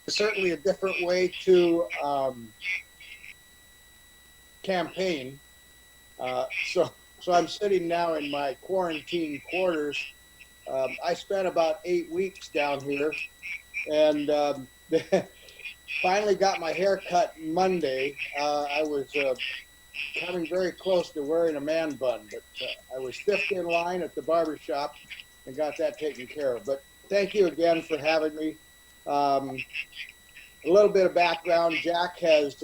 certainly a different way to campaign. So I'm sitting now in my quarantine quarters. I spent about 8 weeks down here, and finally got my hair cut Monday. I was coming very close to wearing a man bun, but I was fifth in line at the barber shop and got that taken care of. But thank you again for having me. Um, a little bit of background: Jack has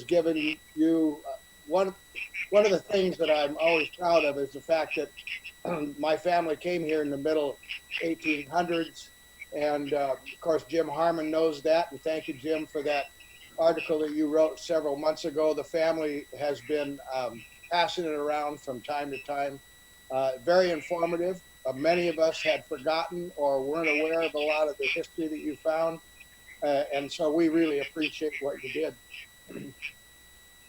given you one of the things that I'm always proud of is the fact that my family came here in the middle 1800s, and of course Jim Harmon knows that. And thank you, Jim, for that article that you wrote several months ago. The family has been passing it around from time to time. Very informative. Many of us had forgotten or weren't aware of a lot of the history that you found, and so we really appreciate what you did.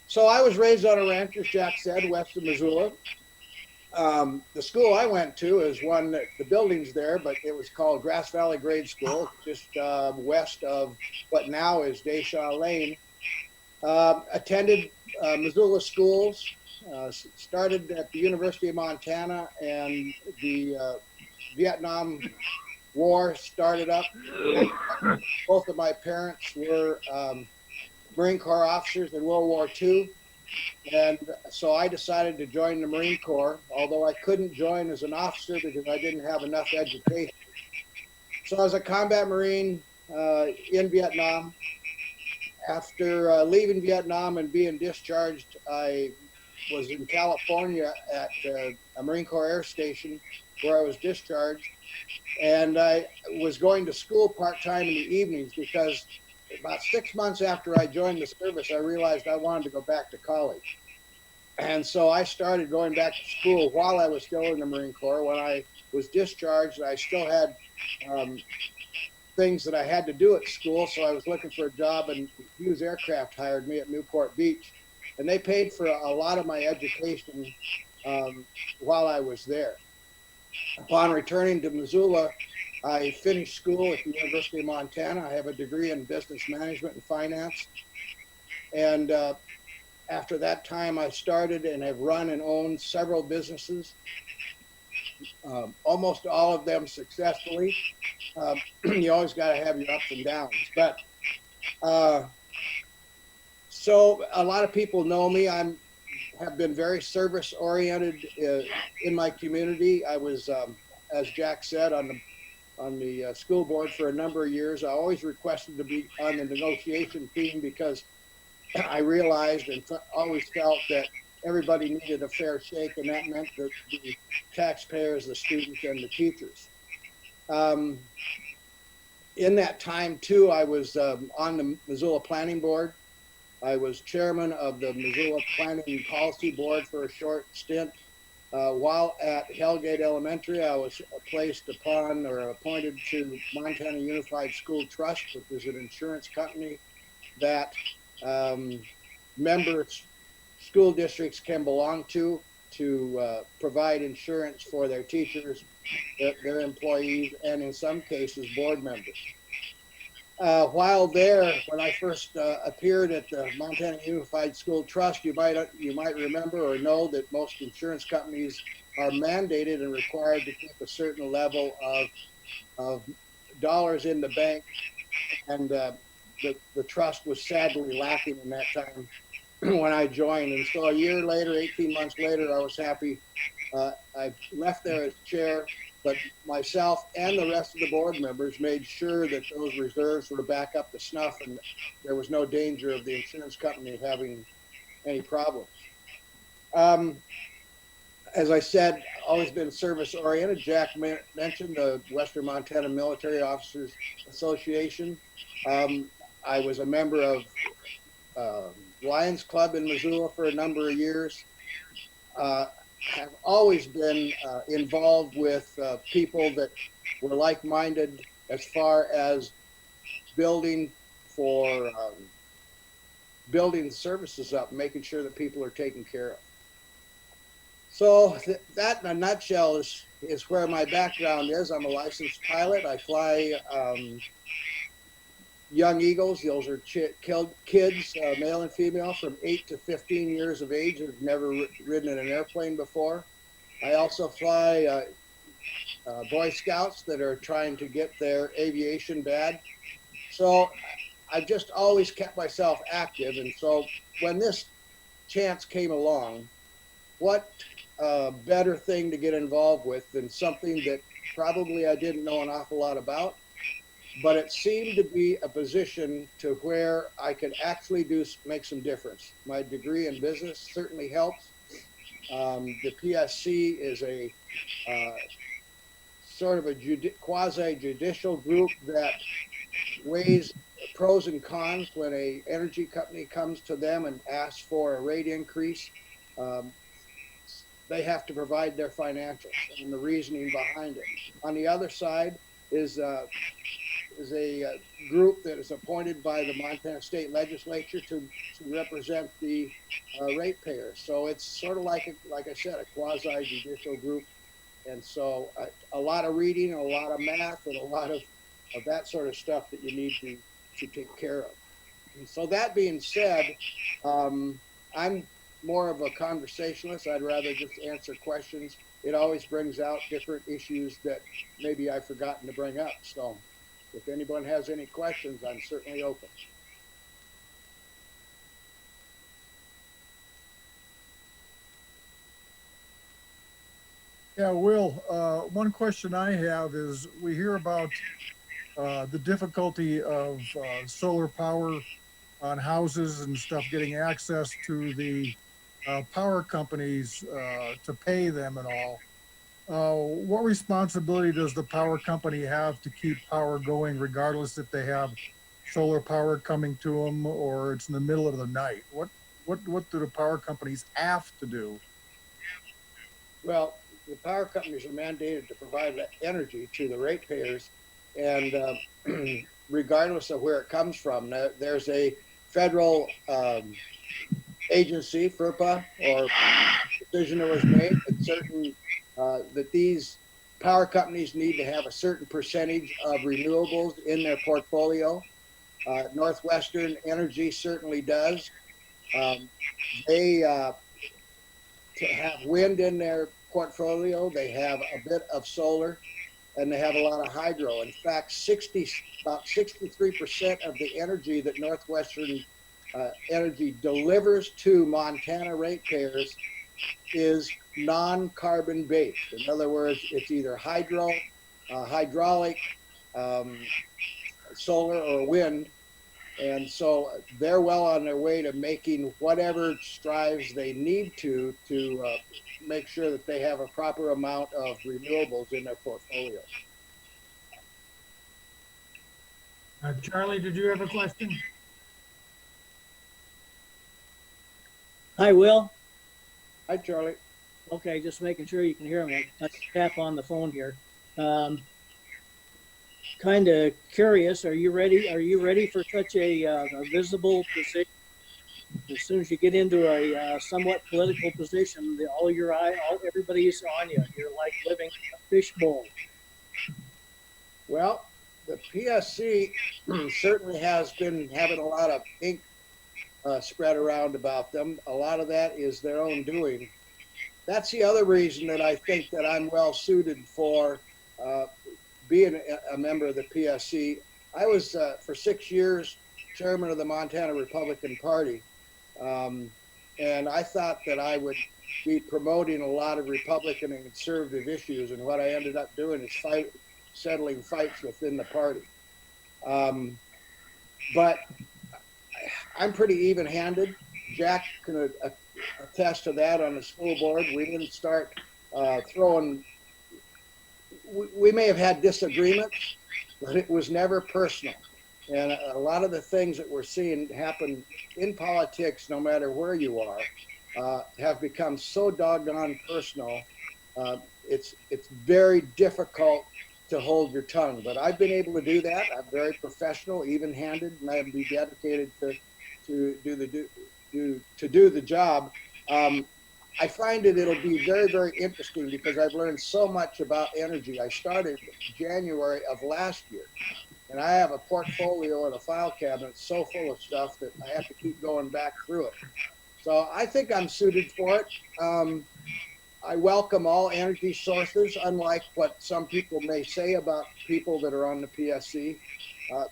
So I was raised on a ranch, as Jack said, west of Missoula. The school I went to is one that the building's there, but it was called Grass Valley Grade School, just west of what now is Deschamps Lane. Attended Missoula schools, started at the University of Montana, and the Vietnam War started up. Both of my parents were Marine Corps officers in World War II. And so I decided to join the Marine Corps, although I couldn't join as an officer because I didn't have enough education. So I was a combat Marine in Vietnam. After leaving Vietnam and being discharged, I was in California at a Marine Corps Air Station where I was discharged. And I was going to school part-time in the evenings because about 6 months after I joined the service, I realized I wanted to go back to college. And so I started going back to school while I was still in the Marine Corps. When I was discharged, I still had um, things that I had to do at school. So I was looking for a job, and Hughes Aircraft hired me at Newport Beach. And they paid for a lot of my education while I was there. Upon returning to Missoula, I finished school at the University of Montana. I have a degree in business management and finance. And after that time, I started and have run and owned several businesses, almost all of them successfully. You always got to have your ups and downs. But so a lot of people know me. Have been very service oriented in my community. I was, as Jack said, on the school board for a number of years. I always requested to be on the negotiation team because I realized and always felt that everybody needed a fair shake, and that meant that the taxpayers, the students, and the teachers. Um, in that time, too, I was on the Missoula Planning Board. I was chairman of the Missoula Planning Policy Board for a short stint. While at Hellgate Elementary, I was placed upon or appointed to Montana Unified School Trust, which is an insurance company that member school districts can belong to provide insurance for their teachers, their employees, and in some cases, board members. While there, when I first appeared at the Montana Unified School Trust, you might remember or know that most insurance companies are mandated and required to keep a certain level of dollars in the bank, and the trust was sadly lacking in that time when I joined. And so a year later, 18 months later, I was happy. I left there as chair, but myself and the rest of the board members made sure that those reserves were back up to snuff and there was no danger of the insurance company having any problems. Um, as I said, always been service oriented. Jack mentioned the Western Montana Military Officers Association. I was a member of Lions Club in Missoula for a number of years. Have always been involved with people that were like-minded as far as building for building services up, making sure that people are taken care of. So that in a nutshell is where my background is. I'm a licensed pilot. I fly young eagles. Those are kids, male and female, from 8 to 15 years of age who've never ridden in an airplane before. I also fly Boy Scouts that are trying to get their aviation badge. So I've just always kept myself active. And so when this chance came along, what better thing to get involved with than something that probably I didn't know an awful lot about, but it seemed to be a position to where I could actually make some difference. My degree in business certainly helps. The PSC is a sort of a quasi-judicial group that weighs pros and cons when a energy company comes to them and asks for a rate increase. Um, they have to provide their financials and the reasoning behind it. On the other side is a group that is appointed by the Montana State Legislature to represent the ratepayers. So it's sort of like I said, a quasi-judicial group. And so a lot of reading, a lot of math, and a lot of that sort of stuff that you need to take care of. And so that being said, I'm more of a conversationalist. I'd rather just answer questions. It always brings out different issues that maybe I've forgotten to bring up. So if anyone has any questions, I'm certainly open. Yeah, Will, one question I have is we hear about the difficulty of solar power on houses and stuff, getting access to the power companies to pay them and all. What responsibility does the power company have to keep power going, regardless if they have solar power coming to them or it's in the middle of the night? What do the power companies have to do? Well, the power companies are mandated to provide energy to the ratepayers, and regardless of where it comes from, there's a federal agency, FERPA, or decision that was made that these power companies need to have a certain percentage of renewables in their portfolio. Northwestern Energy certainly does. They have wind in their portfolio. They have a bit of solar, and they have a lot of hydro. In fact, about 63% of the energy that Northwestern Energy delivers to Montana ratepayers is non-carbon based. In other words, it's either hydraulic, um, solar, or wind. And so they're well on their way to making whatever strives they need to make sure that they have a proper amount of renewables in their portfolio. Charlie, did you have a question? Hi, Will. Hi, Charlie. Okay, just making sure you can hear me. I tap on the phone here. Kind of curious. Are you ready? Are you ready for such a visible position? As soon as you get into a somewhat political position, everybody is on you. You're like living in a fishbowl. Well, the PSC certainly has been having a lot of ink spread around about them. A lot of that is their own doing. That's the other reason that I think that I'm well suited for being a member of the PSC. I was for 6 years chairman of the Montana Republican Party, and I thought that I would be promoting a lot of Republican and conservative issues, and what I ended up doing is settling fights within the party. But I'm pretty even-handed. Jack can attest to that on the school board. We didn't start throwing. We may have had disagreements, but it was never personal. And a lot of the things that we're seeing happen in politics, no matter where you are, have become so doggone personal. It's very difficult to hold your tongue. But I've been able to do that. I'm very professional, even-handed, and I'll be dedicated to do the job. I find it'll be very, very interesting because I've learned so much about energy. I started January of last year, And I have a portfolio and a file cabinet so full of stuff that I have to keep going back through it. So I think I'm suited for it. I welcome all energy sources, unlike what some people may say about people that are on the PSC. Uh,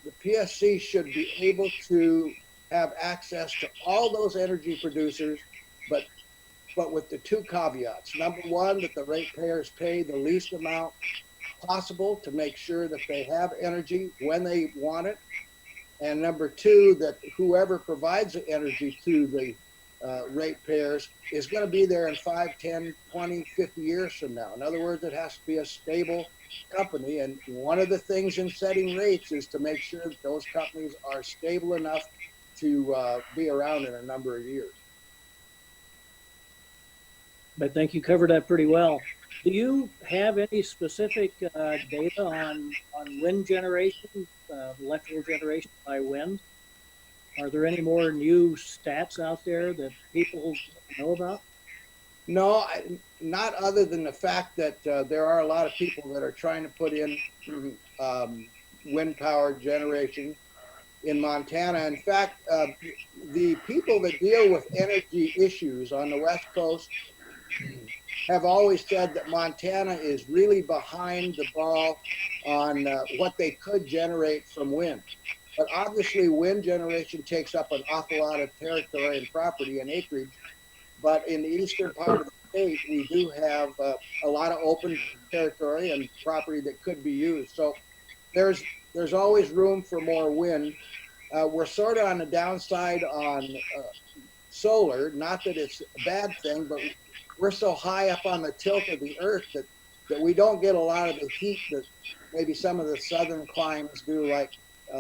the PSC should be able to have access to all those energy producers, but with the two caveats. Number one, that the ratepayers pay the least amount possible to make sure that they have energy when they want it. And number two, that whoever provides the energy to the ratepayers is going to be there in 5, 10, 20, 50 years from now. In other words, it has to be a stable company. And one of the things in setting rates is to make sure that those companies are stable enough to be around in a number of years. I think you covered that pretty well. Do you have any specific data on wind generation, electrical generation by wind? Are there any more new stats out there that people know about? No, not other than the fact that there are a lot of people that are trying to put in wind power generation in Montana. In fact, the people that deal with energy issues on the West Coast have always said that Montana is really behind the ball on what they could generate from wind. But obviously, wind generation takes up an awful lot of territory and property and acreage. But in the eastern part of the state, we do have a lot of open territory and property that could be used. So there's always room for more wind. We're sort of on the downside on solar. Not that it's a bad thing, but we're so high up on the tilt of the earth that we don't get a lot of the heat that maybe some of the southern climes do, like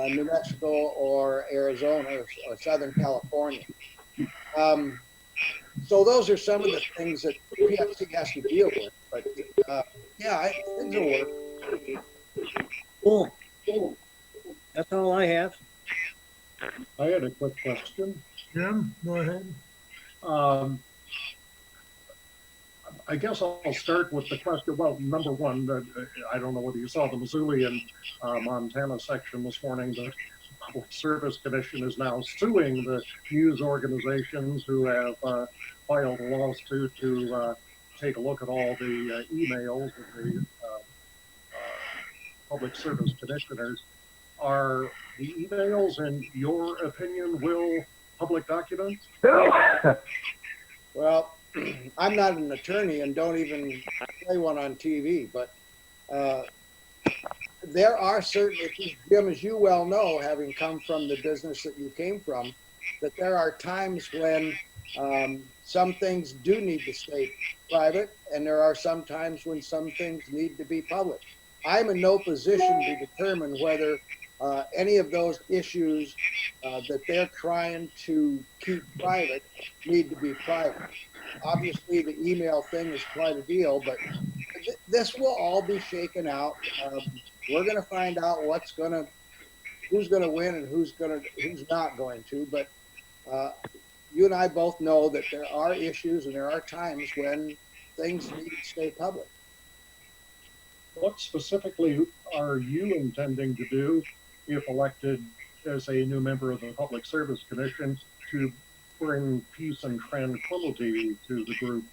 New Mexico or Arizona or Southern California. So those are some of the things that PFC has to deal with. But yeah, things will work. Cool. That's all I have. I had a quick question. Jim, go ahead. I guess I'll start with the question. Well, number one, I don't know whether you saw the Missoula and Montana section this morning. The Public Service Commission is now suing the news organizations who have filed a lawsuit to take a look at all the emails of the Public Service Commissioners. Are the emails, in your opinion, will public documents? Well, I'm not an attorney and don't even play one on TV, but there are certain issues, Jim, as you well know, having come from the business that you came from, that there are times when some things do need to stay private, and there are some times when some things need to be public. I'm in no position to determine whether any of those issues that they're trying to keep private need to be private. Obviously, the email thing is quite a deal, but this will all be shaken out. We're going to find out who's going to win and who's not going to. But you and I both know that there are issues and there are times when things need to stay public. What specifically are you intending to do if elected as a new member of the Public Service Commission to bring peace and tranquility to the group?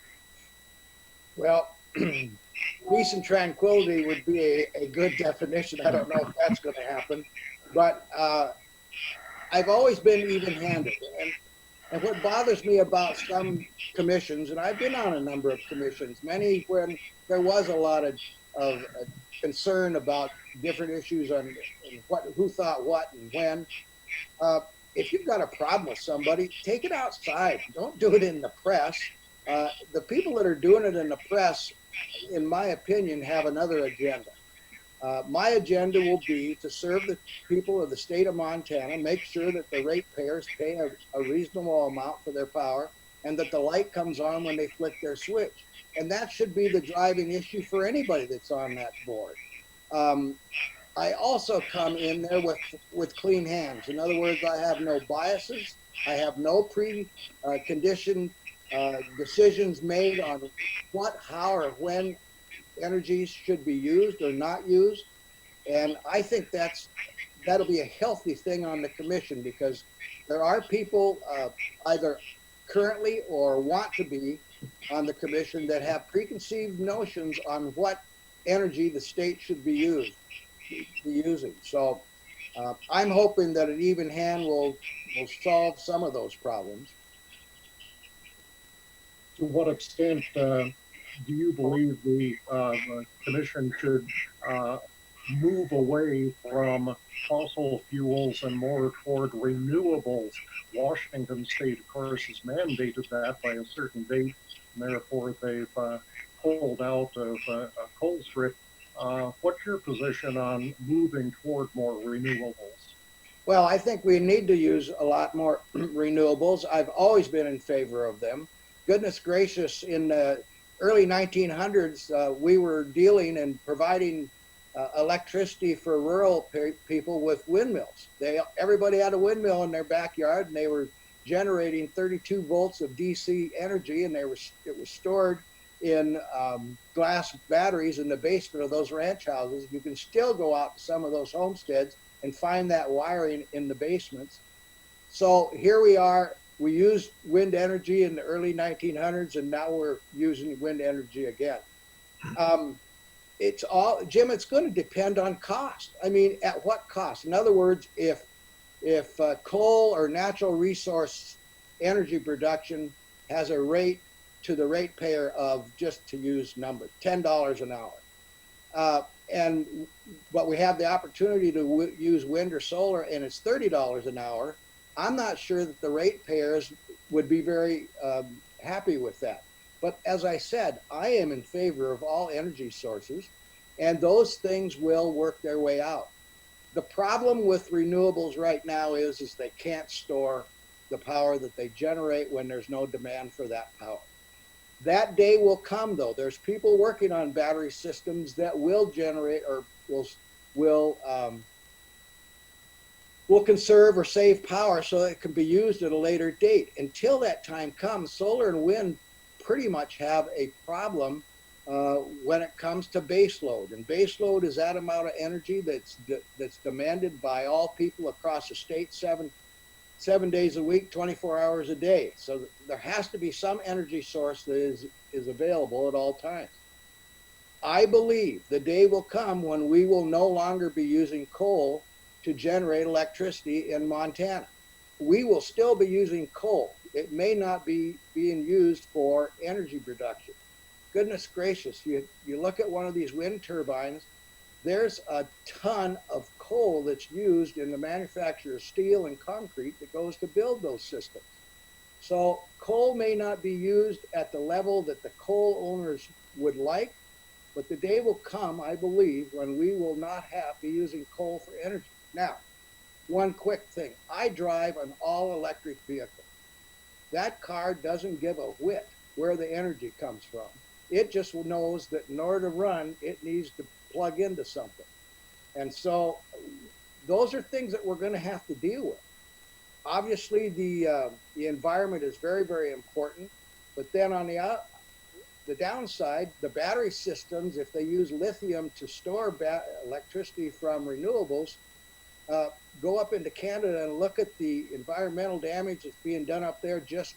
Well, peace and tranquility would be a good definition. I don't know if that's going to happen, but I've always been even-handed. And what bothers me about some commissions, and I've been on a number of commissions, many when there was a lot of concern about different issues on who thought what and when. If you've got a problem with somebody, take it outside. Don't do it in the press. The people that are doing it in the press, in my opinion, have another agenda. My agenda will be to serve the people of the state of Montana, make sure that the ratepayers pay a reasonable amount for their power, and that the light comes on when they flick their switch. And that should be the driving issue for anybody that's on that board. I also come in there with clean hands. In other words, I have no biases. I have no pre-conditioned decisions made on what, how, or when energies should be used or not used. And I think that'll be a healthy thing on the commission, because there are people either currently or want to be on the commission that have preconceived notions on what energy the state should be using. So I'm hoping that an even hand will solve some of those problems. To what extent do you believe the commission should move away from fossil fuels and more toward renewables? Washington State, of course, has mandated that by a certain date, and therefore they've pulled out of a coal strip. What's your position on moving toward more renewables? Well, I think we need to use a lot more renewables. I've always been in favor of them. Goodness gracious, in the early 1900s, we were dealing and providing electricity for rural people with windmills. Everybody had a windmill in their backyard, and they were generating 32 volts of DC energy, and it was stored in glass batteries in the basement of those ranch houses. You can still go out to some of those homesteads and find that wiring in the basements. So here we are. We used wind energy in the early 1900s, and now we're using wind energy again. It's all, Jim, it's going to depend on cost. I mean, at what cost? In other words, if coal or natural resource energy production has a rate to the ratepayer of, just to use numbers, $10 an hour, but we have the opportunity to use wind or solar, and it's $30 an hour, I'm not sure that the ratepayers would be very happy with that. But as I said, I am in favor of all energy sources, and those things will work their way out. The problem with renewables right now is they can't store the power that they generate when there's no demand for that power. That day will come, though. There's people working on battery systems that will generate or will conserve or save power so it can be used at a later date. Until that time comes, solar and wind pretty much have a problem when it comes to base load. And base load is that amount of energy that's demanded by all people across the state 7 days a week, 24 hours a day. So there has to be some energy source that is available at all times. I believe the day will come when we will no longer be using coal to generate electricity in Montana. We will still be using coal. It may not be being used for energy production. Goodness gracious, you look at one of these wind turbines, there's a ton of coal that's used in the manufacture of steel and concrete that goes to build those systems. So coal may not be used at the level that the coal owners would like, but the day will come, I believe, when we will not be using coal for energy. Now, one quick thing. I drive an all-electric vehicle. That car doesn't give a whit where the energy comes from. It just knows that in order to run, it needs to plug into something. And so those are things that we're going to have to deal with. Obviously, the environment is very, very important. But then on the downside, the battery systems, if they use lithium to store electricity from renewables, go up into Canada and look at the environmental damage that's being done up there just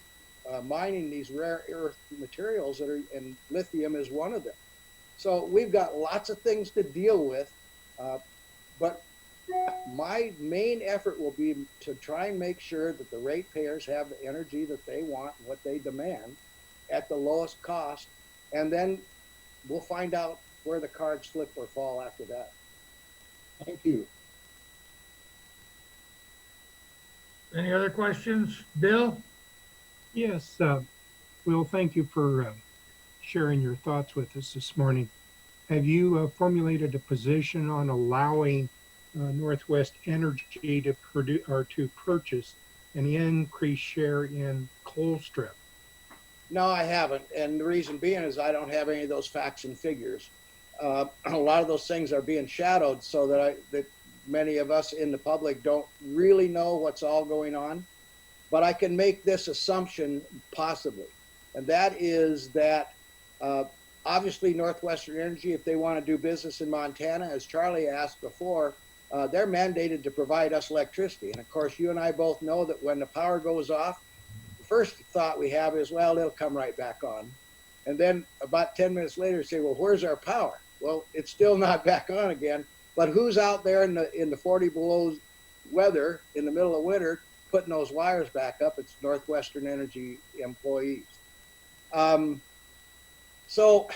mining these rare earth materials and lithium is one of them. So we've got lots of things to deal with, but my main effort will be to try and make sure that the ratepayers have the energy that they want, what they demand, at the lowest cost, and then we'll find out where the cards flip or fall after that. Thank you. Any other questions? Bill? Yes, Will, thank you for sharing your thoughts with us this morning. Have you formulated a position on allowing Northwest Energy to produce or to purchase an increased share in coal strip? No, I haven't. And the reason being is I don't have any of those facts and figures. A lot of those things are being shadowed so that many of us in the public don't really know what's all going on. But I can make this assumption possibly, and that is that obviously Northwestern Energy, if they want to do business in Montana, as Charlie asked before, they're mandated to provide us electricity. And of course, you and I both know that when the power goes off, the first thought we have is, well, it'll come right back on. And then about 10 minutes later, say, well, where's our power? Well, it's still not back on again. But who's out there in the 40 below weather in the middle of winter putting those wires back up? It's Northwestern Energy employees. So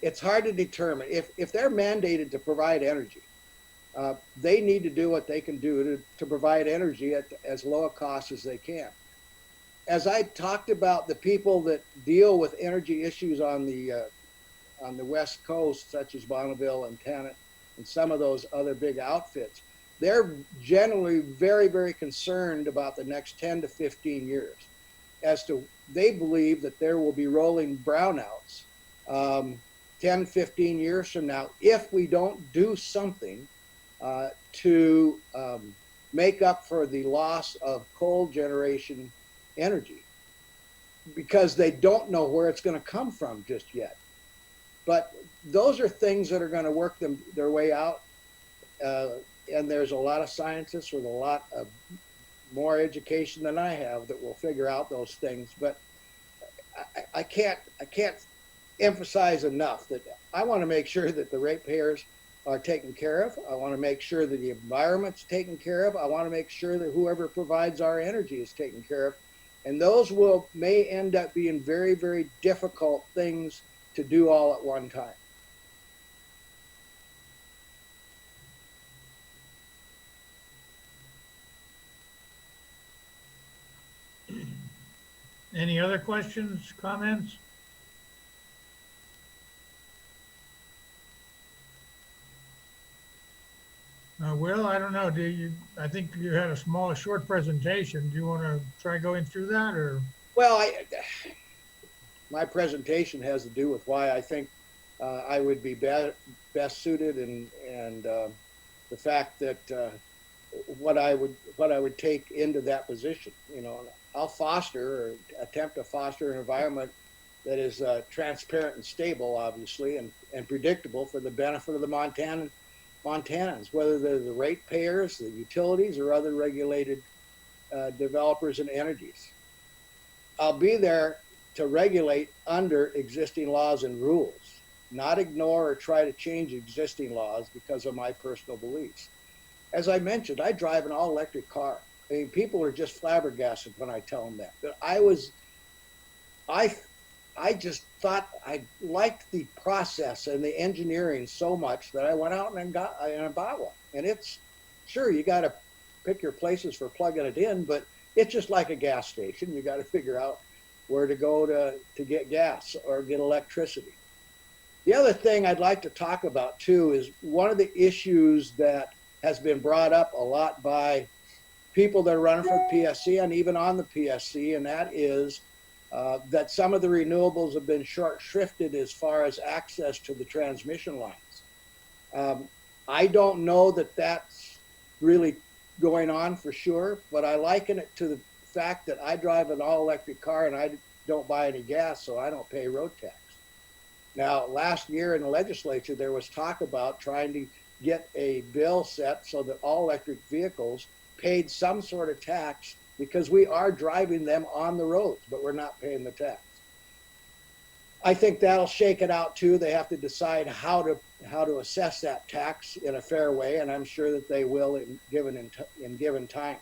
it's hard to determine. If they're mandated to provide energy, they need to do what they can do to provide energy at as low a cost as they can. As I talked about the people that deal with energy issues on the West Coast, such as Bonneville and Tennant and some of those other big outfits, they're generally very, very concerned about the next 10 to 15 years as to they believe that there will be rolling brownouts 10, 15 years from now if we don't do something to make up for the loss of coal generation energy, because they don't know where it's going to come from just yet. But those are things that are going to work their way out. And there's a lot of scientists with a lot of more education than I have that will figure out those things. But I can't emphasize enough that I want to make sure that the ratepayers are taken care of. I want to make sure that the environment's taken care of. I want to make sure that whoever provides our energy is taken care of. And those may end up being very, very difficult things to do all at one time. Any other questions, comments? Will, I don't know. I think you had a short presentation. Do you want to try going through that, or? Well, my presentation has to do with why I think I would be best suited, and the fact that what I would take into that position. You know, I'll foster or attempt to foster an environment that is transparent and stable, obviously, and predictable for the benefit of the Montanans, whether they're the ratepayers, the utilities, or other regulated developers and entities. I'll be there to regulate under existing laws and rules, not ignore or try to change existing laws because of my personal beliefs. As I mentioned, I drive an all-electric car. I mean, people are just flabbergasted when I tell them that. But I just thought I liked the process and the engineering so much that I went out and I bought one. And it's, sure, you got to pick your places for plugging it in, but it's just like a gas station. You got to figure out where to go to get gas or get electricity. The other thing I'd like to talk about too is one of the issues that has been brought up a lot by people that are running for the PSC and even on the PSC, and that is that some of the renewables have been short-shrifted as far as access to the transmission lines. I don't know that that's really going on for sure, but I liken it to the fact that I drive an all-electric car and I don't buy any gas, so I don't pay road tax. Now, last year in the legislature, there was talk about trying to get a bill set so that all electric vehicles paid some sort of tax, because we are driving them on the roads, but we're not paying the tax. I think that'll shake it out too. They have to decide how to assess that tax in a fair way, and I'm sure that they will in given time.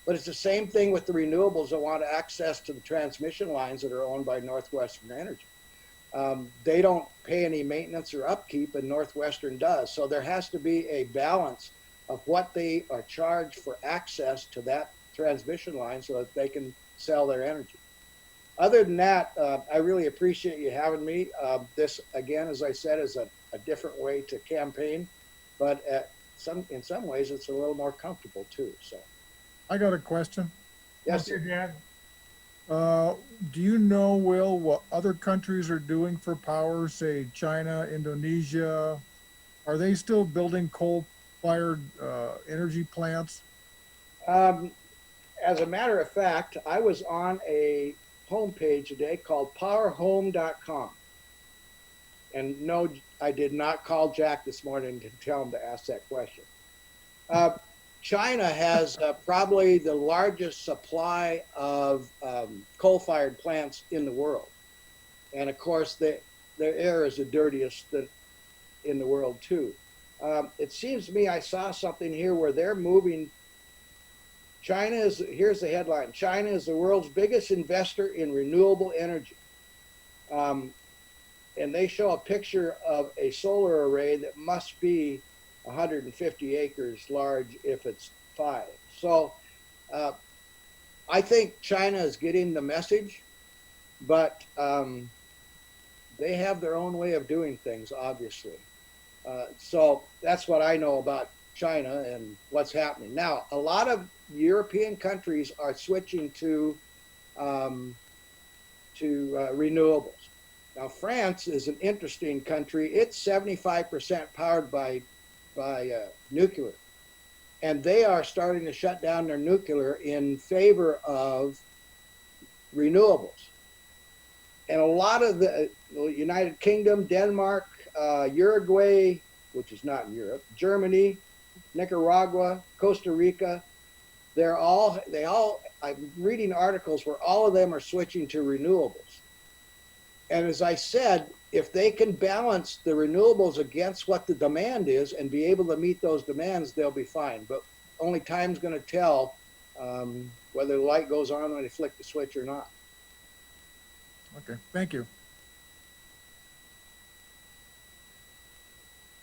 But it's the same thing with the renewables that want access to the transmission lines that are owned by Northwestern Energy. They don't pay any maintenance or upkeep, and Northwestern does. So there has to be a balance of what they are charged for access to that transmission line so that they can sell their energy. Other than that, I really appreciate you having me. This, again, as I said, is a different way to campaign, but in some ways it's a little more comfortable too. So, I got a question. yes, Okay, Dad. Do you know, Will, what other countries are doing for power, say China, Indonesia? Are they still building coal-fired energy plants? as a matter of fact, I was on a homepage today called powerhome.com. And no, I did not call Jack this morning to tell him to ask that question. China has probably the largest supply of coal-fired plants in the world. And of course, their air is the dirtiest in the world too. It seems to me I saw something here where they're moving. Here's the headline: China is the world's biggest investor in renewable energy. And they show a picture of a solar array that must be 150 acres large if it's 5. So I think China is getting the message, but they have their own way of doing things, obviously. So that's what I know about China and what's happening. Now, a lot of European countries are switching to renewables. Now, France is an interesting country. It's 75% powered by nuclear, and they are starting to shut down their nuclear in favor of renewables. And a lot of the United Kingdom, Denmark, Uruguay, which is not in Europe, Germany, Nicaragua, Costa Rica, I'm reading articles where all of them are switching to renewables. And as I said, if they can balance the renewables against what the demand is and be able to meet those demands, they'll be fine. But only time's going to tell whether the light goes on when they flick the switch or not. Okay, thank you.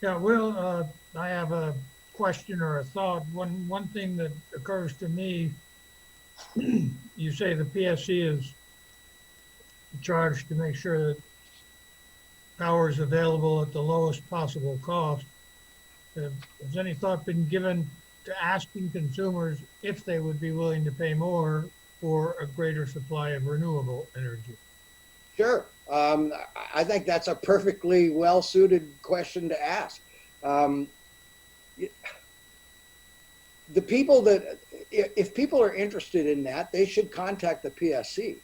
Yeah, Will, I have a question or a thought. One thing that occurs to me, you say the PSC is charged to make sure that power is available at the lowest possible cost. Has any thought been given to asking consumers if they would be willing to pay more for a greater supply of renewable energy? Sure. I think that's a perfectly well-suited question to ask. The people that, if people are interested in that, they should contact the PSC.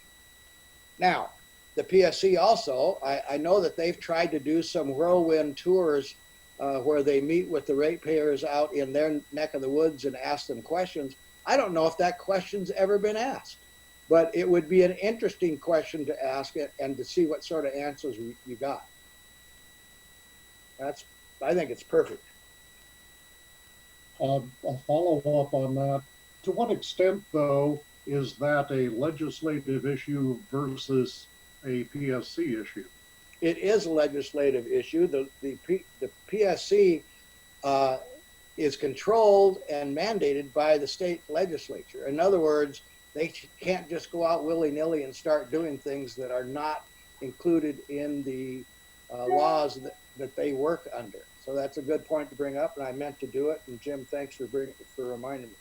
Now, the PSC also, I know that they've tried to do some whirlwind tours where they meet with the ratepayers out in their neck of the woods and ask them questions. I don't know if that question's ever been asked, but it would be an interesting question to ask it and to see what sort of answers you got. I think it's perfect. A follow-up on that. To what extent, though, is that a legislative issue versus a PSC issue? It is a legislative issue. The PSC is controlled and mandated by the state legislature. In other words, they can't just go out willy-nilly and start doing things that are not included in the laws that they work under. So that's a good point to bring up, and I meant to do it. And Jim, thanks for reminding me.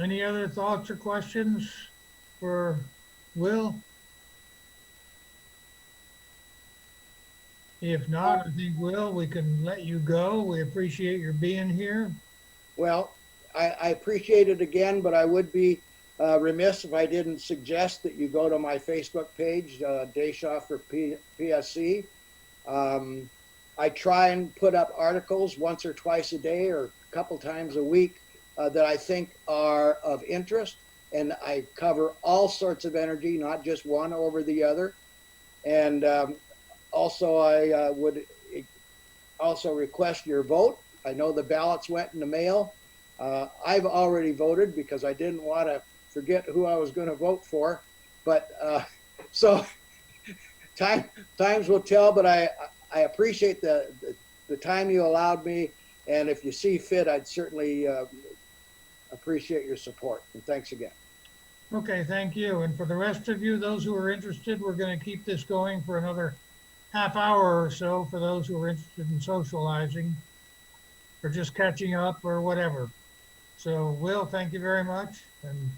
Any other thoughts or questions for Will? If not, I think, Will, we can let you go. We appreciate your being here. Well, I appreciate it again, but I would be remiss if I didn't suggest that you go to my Facebook page, Deschamps for PSC. I try and put up articles once or twice a day or a couple times a week that I think are of interest, and I cover all sorts of energy, not just one over the other. And also, I would also request your vote. I know the ballots went in the mail. I've already voted because I didn't want to forget who I was going to vote for. But so times will tell, but I appreciate the time you allowed me. And if you see fit, I'd certainly appreciate your support. And thanks again. Okay, thank you. And for the rest of you, those who are interested, we're going to keep this going for another half hour or so for those who are interested in socializing or just catching up or whatever. So, Will, thank you very much. And